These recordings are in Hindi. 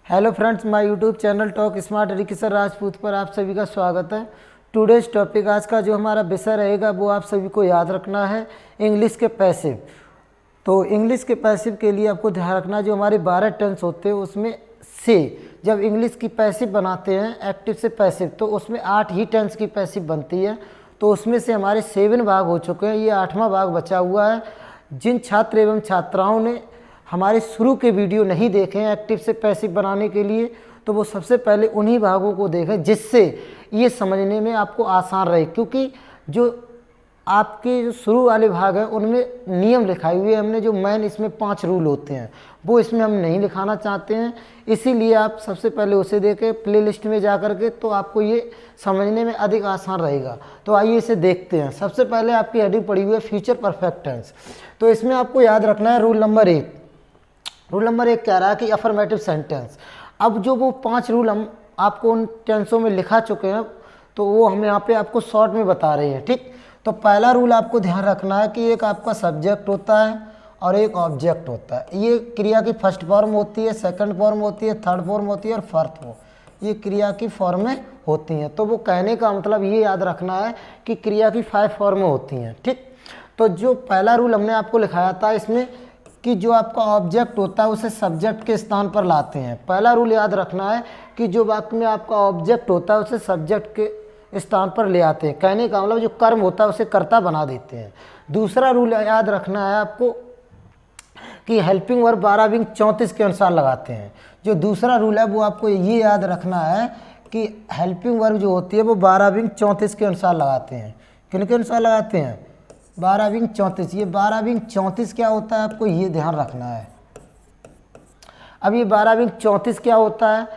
Hello friends, my YouTube channel talk smart रिकिसर राजपूत पर आप सभी का स्वागत है। टुडेज टॉपिक, आज का जो हमारा विषय रहेगा वो आप सभी को याद रखना है, इंग्लिश के पैसिव। तो इंग्लिश के पैसिव के लिए आपको ध्यान रखना, जो हमारे 12 टेंस होते हैं उसमें से जब इंग्लिश की पैसिव बनाते हैं एक्टिव से पैसिव, तो उसमें 8 ही टेंस की पैसिव बनती है। तो उसमें से हमारे 7 भाग हो चुके हैं, ये 8वां भाग बचा हुआ है। जिन छात्र एवं छात्राओं ने हमारे शुरू के वीडियो नहीं देखे हैं एक्टिव से पैसिव बनाने के लिए, तो वो सबसे पहले उन्हीं भागों को देखें, जिससे ये समझने में आपको आसान रहे। क्योंकि जो आपके जो शुरू वाले भाग हैं उनमें नियम लिखाए हुए हैं हमने, जो मेन इसमें 5 रूल होते हैं वो इसमें हम नहीं लिखाना चाहते हैं। इसीलिए आप सबसे पहले उसे देखें प्लेलिस्ट में जा कर के, तो आपको ये समझने में अधिक आसान रहेगा। तो आइए इसे देखते हैं। सबसे पहले आपकी हेडिंग पड़ी हुई है फ्यूचर परफेक्ट टेंस। तो इसमें आपको याद रखना है रूल नंबर 1। रूल नंबर 1 कह रहा है कि अफर्मेटिव सेंटेंस। अब जो वो 5 रूल हम आपको उन टेंसों में लिखा चुके हैं, तो वो हम यहाँ पे आपको शॉर्ट में बता रहे हैं, ठीक। तो पहला रूल आपको ध्यान रखना है कि एक आपका सब्जेक्ट होता है और एक ऑब्जेक्ट होता है। ये क्रिया की फर्स्ट फॉर्म होती है, सेकंड फॉर्म होती है, थर्ड फॉर्म होती है और फोर्थ फॉर्म, ये क्रिया की फॉर्में होती हैं। तो वो कहने का मतलब ये याद रखना है कि क्रिया की 5 फॉर्में होती हैं, ठीक। तो जो पहला रूल हमने आपको लिखाया था इसमें कि जो आपका ऑब्जेक्ट होता है उसे सब्जेक्ट के स्थान पर लाते हैं। पहला रूल याद रखना है कि जो वाक्य में आपका ऑब्जेक्ट होता है उसे सब्जेक्ट के स्थान पर ले आते हैं। कहने का मतलब जो कर्म होता है उसे कर्ता बना देते हैं। दूसरा रूल याद रखना है आपको कि हेल्पिंग वर्ब 12-34 के अनुसार लगाते हैं। जो दूसरा रूल है वो आपको ये याद रखना है कि हेल्पिंग वर्ब जो होती है वो 12-34 के अनुसार लगाते हैं। किन के अनुसार लगाते हैं? 12-34। ये 12-34 क्या होता है आपको ये ध्यान रखना है। अब ये 12-34 क्या होता है?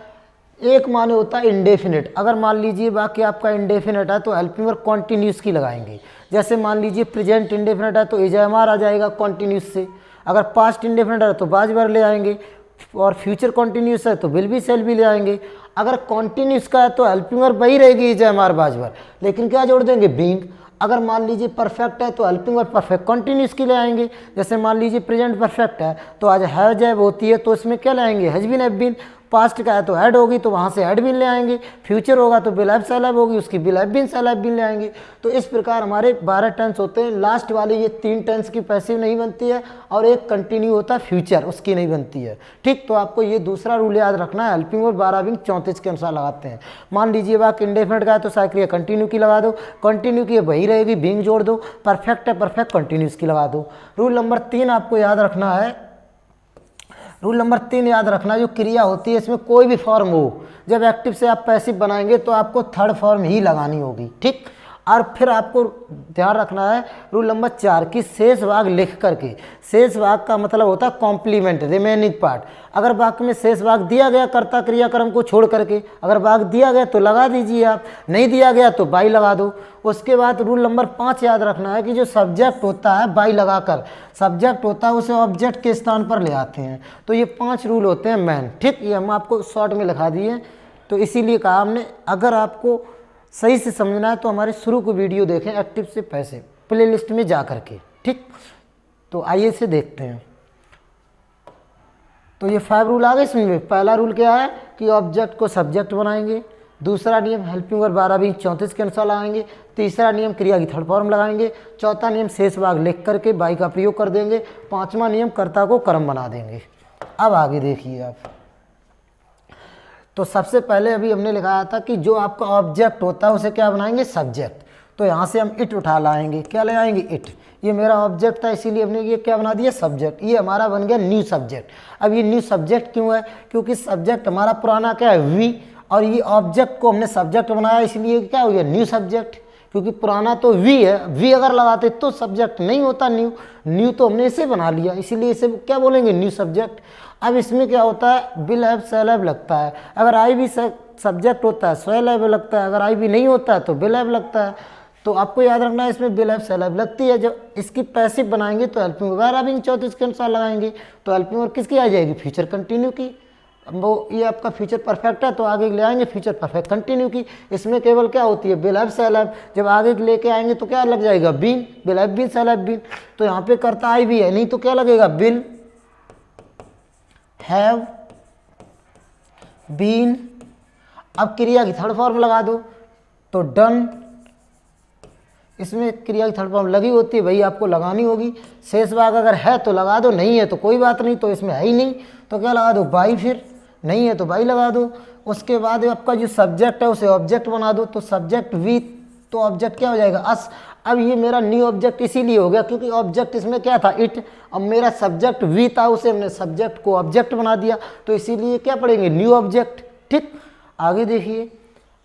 एक माने होता है इंडेफिनिट। अगर मान लीजिए वाक्य आपका इंडेफिनिट है तो हेल्पिंग वर्ब कॉन्टिन्यूस की लगाएंगे। जैसे मान लीजिए प्रेजेंट इंडेफिनिट है तो इज़-एम-आर आ जाएगा कॉन्टिन्यूस से। अगर पास्ट इंडेफिनिट है तो बाज वर्ब ले आएंगे, और फ्यूचर कॉन्टिन्यूस है तो विल बी शैल बी ले आएंगे। अगर कॉन्टिन्यूस का है तो हेल्पिंग वर्ब वही रहेगी इज़-एम-आर बाज वर्ब, लेकिन क्या जोड़ देंगे? बीइंग। अगर मान लीजिए परफेक्ट है तो हेल्पिंग वर्ब परफेक्ट कॉन्टिन्यूस की ले आएंगे। जैसे मान लीजिए प्रेजेंट परफेक्ट है तो आज हैव जैब होती है तो इसमें क्या लाएंगे? Has been, have been. Past का है तो हैड होगी तो वहाँ से हैड बीन ले आएंगे। फ्यूचर होगा तो विल हैव शैल हैव होगी, उसकी will have been shall have been ले आएंगे। तो इस प्रकार हमारे 12 टेंस होते हैं। लास्ट वाले ये 3 टेंस की पैसिव नहीं बनती है और एक कंटिन्यू होता है फ्यूचर, उसकी नहीं बनती है, ठीक। तो आपको ये दूसरा रूल याद रखना है। हेल्पिंग वर्ब 12-34 के अनुसार लगाते हैं। मान लीजिए वाक्य इंडेफिनिट का है तो सारी क्रिया कंटिन्यू की लगा दो, कंटिन्यू की वही रहेगी, बीइंग जोड़ दो। परफेक्ट है परफेक्ट कंटिन्यूस की लगा दो। रूल नंबर 3 आपको याद रखना है। रूल नंबर 3 याद रखना, जो क्रिया होती है इसमें कोई भी फॉर्म हो, जब एक्टिव से आप पैसिव बनाएंगे तो आपको थर्ड फॉर्म ही लगानी होगी, ठीक। और फिर आपको ध्यान रखना है रूल नंबर 4 कि शेष भाग लिख करके, शेष भाग का मतलब होता है कॉम्प्लीमेंट, रिमेनिंग पार्ट। अगर वाक्य में शेष भाग दिया गया कर्ता क्रियाक्रम को छोड़ करके, अगर भाग दिया गया तो लगा दीजिए आप, नहीं दिया गया तो बाई लगा दो। उसके बाद रूल नंबर 5 याद रखना है कि जो सब्जेक्ट होता है बाई लगाकर, सब्जेक्ट होता है उसे ऑब्जेक्ट के स्थान पर ले आते हैं। तो ये 5 रूल होते हैं मैन, ठीक। ये हम आपको शॉर्ट में लिखा दिए, तो इसीलिए कहा हमने अगर आपको सही से समझना है तो हमारे शुरू को वीडियो देखें एक्टिव से पैसिव प्लेलिस्ट में जा करके, ठीक। तो आइए इसे देखते हैं। तो ये 5 रूल आ गए इसमें। पहला रूल क्या है कि ऑब्जेक्ट को सब्जेक्ट बनाएंगे। दूसरा नियम हेल्पिंग वर्ब 12-34 के अनुसार लगाएंगे। तीसरा नियम क्रिया की थर्ड फॉर्म लगाएंगे। चौथा नियम शेष भाग लिख करके बाई का प्रयोग कर देंगे। 5वां नियम कर्ता को कर्म बना देंगे। अब आगे देखिए आप। तो सबसे पहले अभी हमने लिखाया था कि जो आपका ऑब्जेक्ट होता है उसे क्या बनाएंगे? सब्जेक्ट। तो यहाँ से हम इट उठा लाएंगे, क्या ले आएंगे? इट। ये मेरा ऑब्जेक्ट था इसीलिए हमने ये क्या बना दिया? सब्जेक्ट। ये हमारा बन गया न्यू सब्जेक्ट। अब ये न्यू सब्जेक्ट क्यों है? क्योंकि सब्जेक्ट हमारा पुराना क्या है? वी, और ये ऑब्जेक्ट को हमने सब्जेक्ट बनाया इसलिए क्या हो गया? New subject. क्योंकि पुराना तो वी है, वी अगर लगाते तो सब्जेक्ट नहीं होता न्यू, न्यू तो हमने इसे बना लिया इसीलिए इसे क्या बोलेंगे? New subject. अब इसमें क्या होता है? विल हैव शैल हैव लगता है। अगर आई भी सब्जेक्ट होता है शैल हैव लगता है, अगर आई भी नहीं होता है तो विल हैव लगता है। तो आपको याद रखना है इसमें विल हैव शैल हैव लगती है। जब इसकी पैसिव बनाएंगे तो हेल्पिंग वर्ब 12-34 के अनुसार लगाएंगे। तो हेल्पिंग वर्ब किसकी आ जाएगी? फ्यूचर कंटिन्यू की। वो ये आपका फ्यूचर परफेक्ट है तो आगे ले आएंगे फ्यूचर परफेक्ट कंटिन्यू की। इसमें केवल क्या होती है? Will have shall have. जब आगे लेके आएंगे तो क्या लग जाएगा? Been, will have been shall have been. तो यहाँ पे करता आई भी है, नहीं तो क्या लगेगा? Will have been. अब क्रिया की थर्ड फॉर्म लगा दो तो डन। इसमें क्रिया की थर्ड फॉर्म लगी होती है, वही आपको लगानी होगी। शेष भाग अगर है तो लगा दो, नहीं है तो कोई बात नहीं, तो इसमें है ही नहीं तो क्या लगा दो, बाई। फिर नहीं है तो बाई लगा दो। उसके बाद आपका जो सब्जेक्ट है उसे ऑब्जेक्ट बना दो, तो सब्जेक्ट वी, तो ऑब्जेक्ट क्या हो जाएगा, अस। अब ये मेरा न्यू ऑब्जेक्ट इसीलिए हो गया क्योंकि ऑब्जेक्ट इसमें क्या था, इट। अब मेरा सब्जेक्ट वी था, उसे हमने सब्जेक्ट को ऑब्जेक्ट बना दिया, तो इसीलिए क्या पढ़ेंगे, न्यू ऑब्जेक्ट। ठीक, आगे देखिए।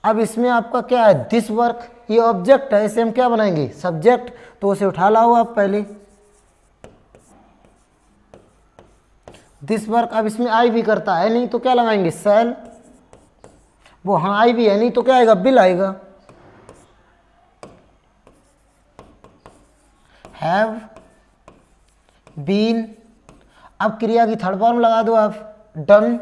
अब इसमें आपका क्या है, दिस वर्क, ये ऑब्जेक्ट है, इसे हम क्या बनाएंगे, सब्जेक्ट। तो उसे उठा लाओ आप पहले, दिस वर्क। अब इसमें आई भी करता है नहीं तो क्या लगाएंगे, सेल। वो हाँ आई भी है नहीं तो क्या आएगा, बिल आएगा। Have been. अब क्रिया की थर्ड फॉर्म लगा दो आप, डन।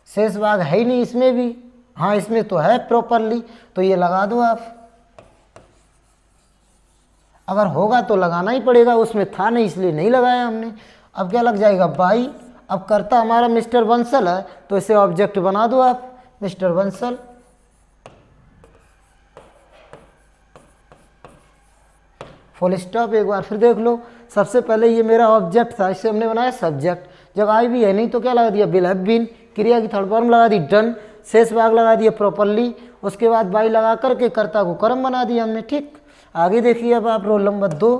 शेष भाग है ही नहीं इसमें भी, हाँ इसमें तो है प्रॉपरली, तो ये लगा दो आप। अगर होगा तो लगाना ही पड़ेगा, उसमें था नहीं इसलिए नहीं लगाया हमने। अब क्या लग जाएगा, बाई। अब करता हमारा मिस्टर बंसल है तो इसे ऑब्जेक्ट बना दो आप, मिस्टर बंसल। Full stop. एक बार फिर देख लो, सबसे पहले ये मेरा ऑब्जेक्ट था, इससे हमने बनाया सब्जेक्ट। जब आई भी है नहीं तो क्या लगा दिया, विल हैव बीन। क्रिया की थर्ड फॉर्म लगा दी, डन। शेष भाग लगा दिया प्रॉपरली। उसके बाद बाई लगा करके कर्ता को कर्म बना दिया हमने। ठीक, आगे देखिए। अब आप रोल नंबर 2।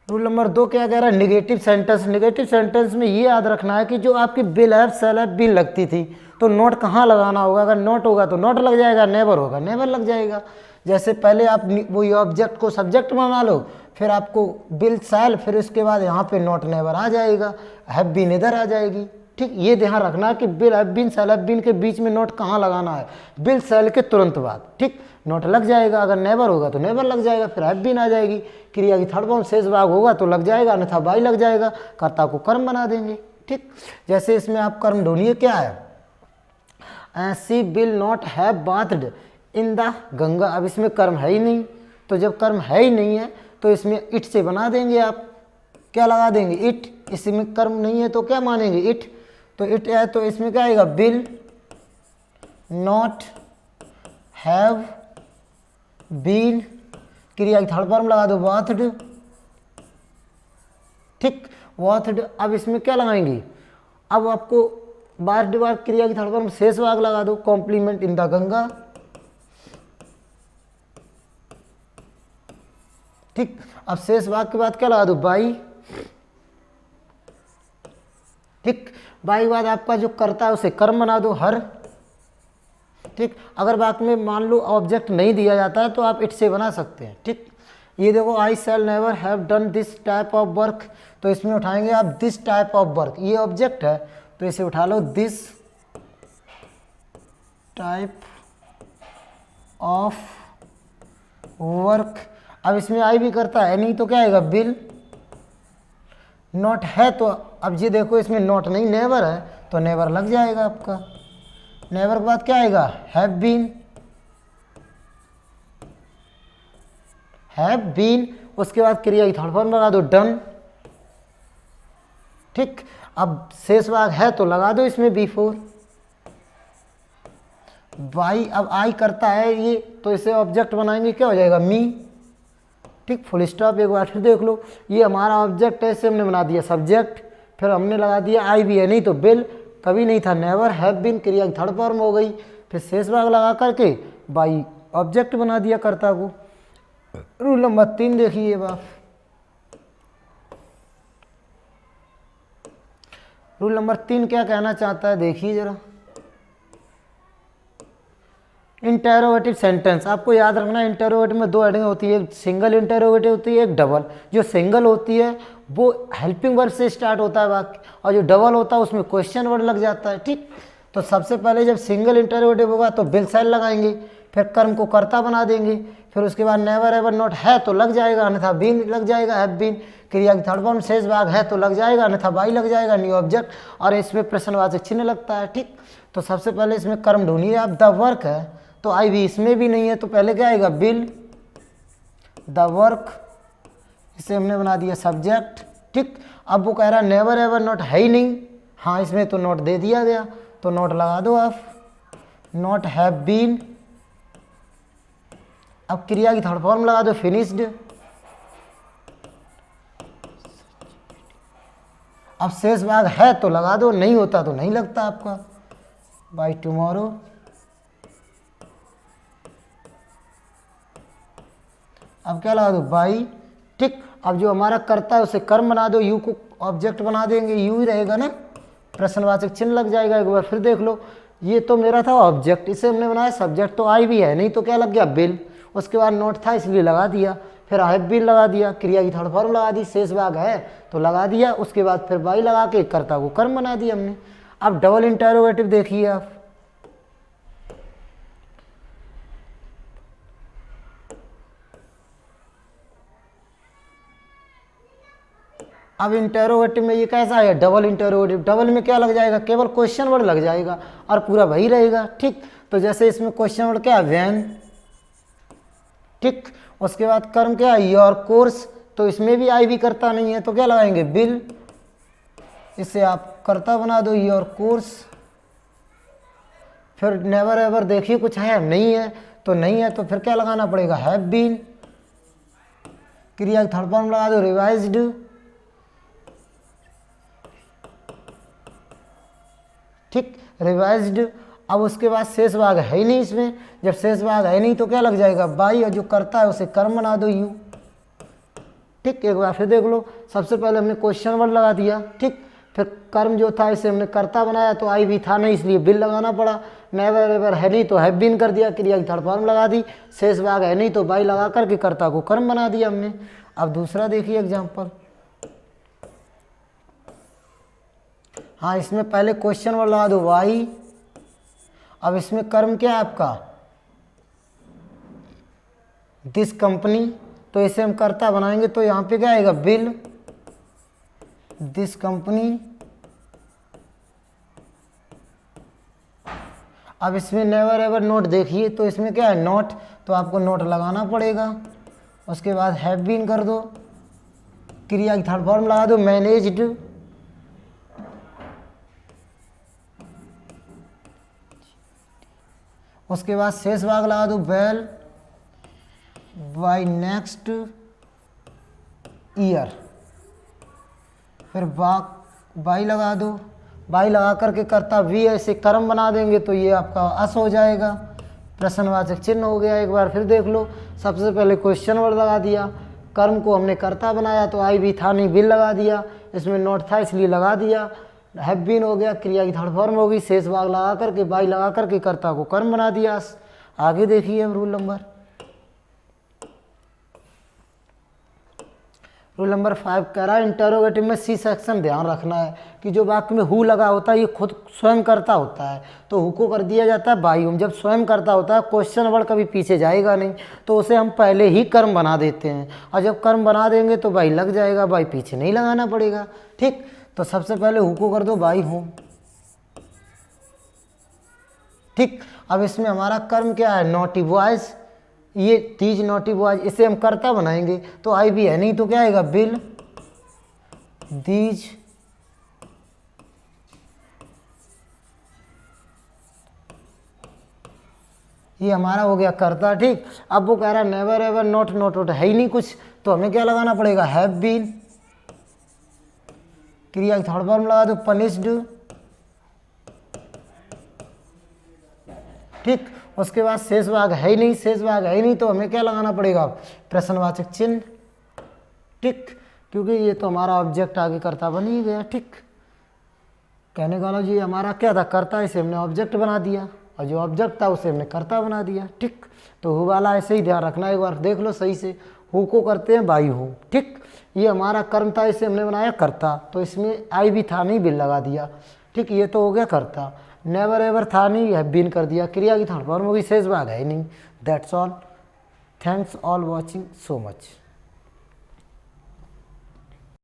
रूल नंबर 2 क्या कह रहा है, निगेटिव सेंटेंस। निगेटिव सेंटेंस में ये याद रखना है कि जो आपकी will have, shall have, been लगती थी तो नोट कहाँ लगाना होगा। अगर नोट होगा तो नोट लग जाएगा, नेवर होगा नेवर लग जाएगा। जैसे पहले आप वो ये ऑब्जेक्ट को सब्जेक्ट बना लो, फिर आपको विल, शैल, फिर उसके बाद यहाँ पे नोट नेवर आ जाएगा, हैव बीन इधर आ जाएगी। ठीक, ये ध्यान रखना कि will have been, shall have been के बीच में नोट कहाँ लगाना है, विल शैल के तुरंत बाद। ठीक, नोट लग जाएगा। अगर नेवर होगा तो नेवर लग जाएगा, फिर हैव बीन आ जाएगी। क्रिया की थर्ड फॉर्म शेष भाग होगा तो लग जाएगा, अन्यथा बाई लग जाएगा, कर्ता को कर्म बना देंगे। ठीक, जैसे इसमें आप कर्म ढूंढिए क्या है, she will not have bathed in the Ganga. अब इसमें कर्म है ही नहीं, तो जब कर्म है ही नहीं है तो इसमें इट से बना देंगे आप, क्या लगा देंगे, इट। इसमें कर्म नहीं है तो क्या मानेंगे, इट। तो इट है तो इसमें क्या आएगा, विल नॉट हैव बीन। क्रिया की थर्ड फॉर्म लगा दो, बाथड। ठीक, बाथड। अब इसमें क्या लगाएंगे, अब आपको बार बार क्रिया की थर्ड फॉर्म शेष भाग लगा दो, कॉम्प्लीमेंट इन द गंगा। ठीक, अब शेष भाग के बाद क्या लगा दो, बाई। ठीक, बाई के बाद आपका जो कर्ता है उसे कर्म बना दो, हर। ठीक, अगर बात में मान लो ऑब्जेक्ट नहीं दिया जाता है तो आप इट से बना सकते हैं। ठीक, ये देखो, I shall never have done this type of work, तो इसमें उठाएंगे आप दिस टाइप ऑफ वर्क, ये ऑब्जेक्ट है तो इसे उठा लो, दिस टाइप ऑफ वर्क। अब इसमें आई भी करता है नहीं तो क्या आएगा, बिल। नॉट है तो अब ये देखो इसमें नॉट नहीं, नेवर है तो नेवर लग जाएगा आपका। नेवर के बाद क्या आएगा, हैव बीन। हैव बीन, उसके बाद क्रिया की थर्ड फॉर्म लगा दो, डन। ठीक, अब शेष भाग है तो लगा दो इसमें बिफोर। बाई, अब आई करता है ये तो इसे ऑब्जेक्ट बनाएंगे, क्या हो जाएगा, मी। ठीक, फुल स्टॉप। एक बार फिर देख लो, ये हमारा ऑब्जेक्ट है, इसे हमने बना दिया सब्जेक्ट, फिर हमने लगा दिया आई भी है नहीं तो बिल, कभी नहीं था नेवर, हैव बीन क्रिया की थर्ड फॉर्म हो गई, फिर शेष भाग लगा करके बाई ऑब्जेक्ट बना दिया कर्ता को। रूल नंबर 3 देखिए बाप, रूल नंबर 3 क्या कहना चाहता है देखिए जरा। इंटेरोगेटिव सेंटेंस आपको याद रखना है, इंटेरोगेटिव में 2 हेडिंग होती है, एक सिंगल इंटेरोगेटिव होती है, एक डबल। जो सिंगल होती है वो हेल्पिंग वर्ड से स्टार्ट होता है वाक्य, और जो डबल होता है उसमें क्वेश्चन वर्ड लग जाता है। ठीक, तो सबसे पहले जब सिंगल इंटेरोगेटिव होगा तो विल शैल लगाएंगे, फिर कर्म को कर्ता बना देंगे, फिर उसके बाद नेवर एवर नॉट है तो लग जाएगा, अन्यथा बीन लग जाएगा, हैव बीन। क्रिया की थर्ड फॉर्म शेष भाग है तो लग जाएगा, अन्यथा बाई लग जाएगा, न्यू ऑब्जेक्ट, और इसमें प्रश्नवाचक चिन्ह लगता है। ठीक, तो सबसे पहले इसमें कर्म ढूंढिए आप, द वर्क है तो आई भी इसमें भी नहीं है तो पहले क्या आएगा, बिल। द वर्क, इसे हमने बना दिया सब्जेक्ट। ठीक। अब वो कह रहा है नेवर एवर नॉट है ही नहीं, हाँ इसमें तो नॉट दे दिया गया, तो नॉट लगा दो आप, नॉट हैव बीन। अब क्रिया की थर्ड फॉर्म लगा दो फिनिश्ड। अब शेष भाग है तो लगा दो, नहीं होता तो नहीं लगता आपका, बाय टुमारो। अब क्या लगा दो, बाई। ठीक। अब जो हमारा कर्ता है उसे कर्म बना दो, यू को ऑब्जेक्ट बना देंगे, यू ही रहेगा ना, प्रश्नवाचक चिन्ह लग जाएगा। एक बार फिर देख लो, ये तो मेरा था ऑब्जेक्ट, इसे हमने बनाया सब्जेक्ट, तो आई भी है नहीं तो क्या लग गया, बिल। उसके बाद नोट था इसलिए लगा दिया, फिर हैव बीन लगा दिया, क्रिया की थर्ड फॉर्म लगा दी, शेष भाग है तो लगा दिया, उसके बाद फिर बाई लगा के कर्ता को कर्म बना दिया हमने। अब डबल इंटरोगेटिव देखिए आप, अब इंटरोगेटिव में ये कैसा है, डबल इंटरोगेटिव। डबल में क्या लग जाएगा, केवल क्वेश्चन वर्ड लग जाएगा और पूरा वही रहेगा। ठीक। तो जैसे इसमें क्वेश्चन वर्ड क्या है, व्हेन। ठीक। उसके बाद कर्म क्या है, योर कोर्स, तो इसमें भी आई भी करता नहीं है तो क्या लगाएंगे, बिल। इसे आप कर्ता बना दो, योर कोर्स। फिर नेवर एवर देखिए कुछ है नहीं है, तो नहीं है तो फिर क्या लगाना पड़ेगा, हैव बीन। क्रिया थर्ड फॉर्म लगा दो, रिवाइज्ड। ठीक, रिवाइज्ड। अब उसके बाद शेष भाग है ही नहीं इसमें, जब शेष भाग है नहीं तो क्या लग जाएगा, बाई, और जो करता है उसे कर्म बना दो, यू। ठीक। एक बार फिर देख लो, सबसे पहले हमने क्वेश्चन वर्ड लगा दिया। ठीक। फिर कर्म जो था इसे हमने कर्ता बनाया, तो आई भी था नहीं इसलिए बिल लगाना पड़ा। नेवर एवर है नहीं तो हैव बीन कर दिया, क्रिया की थर्ड फॉर्म लगा दी। शेष भाग है नहीं तो बाई लगा करके कर्ता को कर्म बना दिया हमने। अब दूसरा देखिए एग्जाम्पल। हाँ, इसमें पहले क्वेश्चन वर्ड लगा दो, वाई। अब इसमें कर्म क्या है आपका, दिस कंपनी, तो इसे हम कर्ता बनाएंगे तो यहाँ पे क्या आएगा, बिल, दिस कंपनी। अब इसमें नेवर एवर नोट देखिए, तो इसमें क्या है, नोट, तो आपको नोट लगाना पड़ेगा। उसके बाद हैव बीन कर दो, क्रिया की थर्ड फॉर्म लगा दो, मैनेज्ड। उसके बाद शेष भाग लगा दो, वेल, बाय नेक्स्ट ईयर। फिर बाई लगा दो, बाई लगा करके कर्ता वी, ऐसे कर्म बना देंगे तो ये आपका अस हो जाएगा, प्रश्नवाचक चिन्ह हो गया। एक बार फिर देख लो, सबसे पहले क्वेश्चन वर्ड लगा दिया, कर्म को हमने कर्ता बनाया तो आई भी था नहीं, बिल लगा दिया, इसमें नोट था इसलिए लगा दिया। हैव बीन हो गया, क्रिया की थर्ड फॉर्म होगी, शेष भाग लगा करके बाई लगा करके कर्ता को कर्म बना दिया। आगे देखिए रूल नंबर 5 कह रहा है, इंटरोगेटिव में सी सेक्शन ध्यान रखना है कि जो वाक्य में हु लगा होता है ये खुद स्वयं करता होता है, तो हु को कर दिया जाता है बाई हुम। जब स्वयं करता होता है क्वेश्चन वर्ड कभी पीछे जाएगा नहीं, तो उसे हम पहले ही कर्म बना देते हैं, और जब कर्म बना देंगे तो बाई लग जाएगा, बाई पीछे नहीं लगाना पड़ेगा। ठीक। तो सबसे पहले हु को कर दो बाई हुम। ठीक। अब इसमें हमारा कर्म क्या है, नॉटी बॉयज, ये तीज नॉटी बॉयज, इसे हम कर्ता बनाएंगे तो आई भी है नहीं तो क्या आएगा, बिल, दीज। ये हमारा हो गया कर्ता। ठीक। अब वो कह रहा है नेवर एवर नॉट, नोट है ही नहीं कुछ, तो हमें क्या लगाना पड़ेगा, हैव बीन। क्रिया की थर्ड फॉर्म लगा दो, पनिश्ड। ठीक। उसके बाद शेष भाग है ही नहीं, शेष भाग है ही नहीं तो हमें क्या लगाना पड़ेगा, प्रश्नवाचक चिन्ह। ठीक। क्योंकि ये तो हमारा ऑब्जेक्ट आगे कर्ता बन ही गया। ठीक। कहने का जी हमारा क्या था, कर्ता, इसे हमने ऑब्जेक्ट बना दिया, और जो ऑब्जेक्ट था उसे हमने कर्ता बना दिया। ठीक। तो हु वाला ऐसे ही ध्यान रखना, एक बार देख लो सही से, हु को करते हैं बाई हु। ठीक। ये हमारा कर्म था, इसे हमने बनाया कर्ता, तो इसमें आई भी था नहीं, बिल लगा दिया। ठीक। ये तो हो गया कर्ता। नेवर एवर था नहीं, हैव बीन कर दिया, क्रिया की थर्ड फॉर्म होगी, शेष भाग है ही नहीं। That's all. Thanks all watching so much.